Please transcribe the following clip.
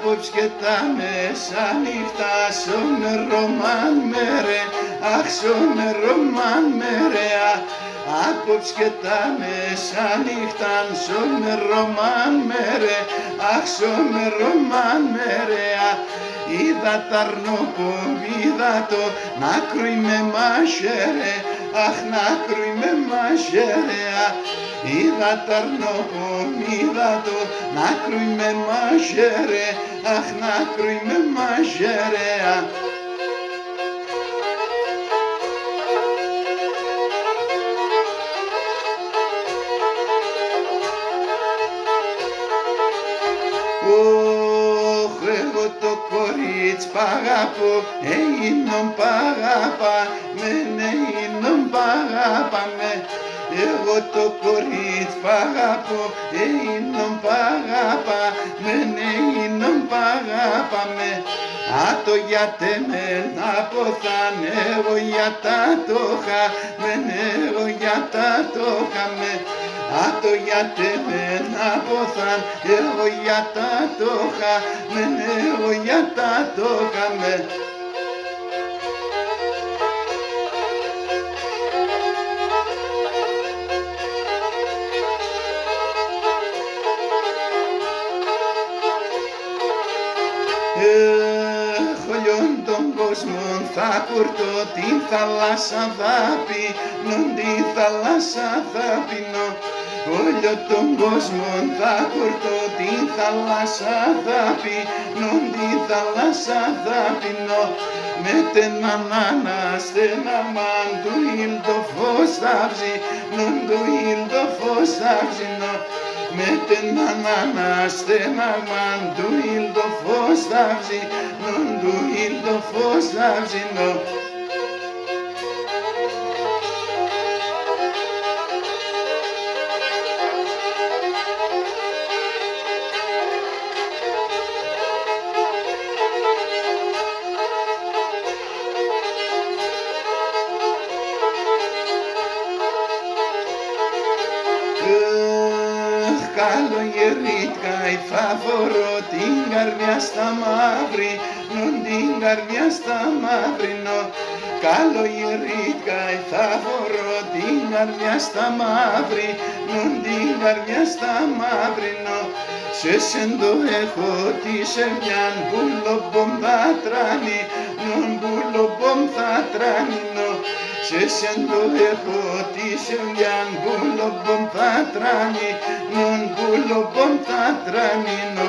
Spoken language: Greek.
Απόψε και τα μεσάνυχτα σονερομάν με ρε, αχ σονερομάν με ρε, απόψε και τα μεσάνυχτα σονερομάν με ρε, αχ σονερομάν με ρε, είδα τ' αρνόπον, είδα το να κρούει με μάχερε, αχ να κρούει με μάχερε, είδα τ' αρνόπον, είδα το να κρούει με μάχερε, αχ να κρούει με μάχερε. Εγώ το κορίτσι π' αγαπώ, έγινον π' αγαπά με, έγινον π' αγαπά με. Εγώ το κορίτσι π' αγαπώ, έγινον π' αγαπά με, έγινον π' αγαπά με. Το γιατί με να ποθάν, εγώ για το χαμεν, εγώ για το χαμεν. Το γιατί με να ποθάν, εγώ για το χαμεν, εγώ για το χαμεν. Χωλιόν τον κόσμο θα κουρτώ, την θάλασσα θα πίνω, την θάλασσα θα πίνω. Όλο τον κόσμο θα κουρτώ, την θάλασσα θα πίνω, την θάλασσα θα πίνω. Με τέναν αναστέναμαν του ήλ το φως θα ψήνω, του ήλ το φως θα ψήνω. Με τέναν αναστέναμαν του ήλ το φως θα ψήνω, του ήλ το φως θα ψήνω. Καλογερίτκα θα φορώ την καρδιά στα μαύρη, την καρδιά στα μαύρινο. Καλογερίτκα θα φορώ την καρδιά στα μαύρη, την καρδιά στα μαύρινο. Σε σέντο έχω τη σεμιάν, μπουλομπομ θα τράνει, μπουλομπομ θα τράνινο. Σε σέντο έχω τη σεμιάν, μπουλομπομ θα τράνει, μπουλομπομ θα τράνινο.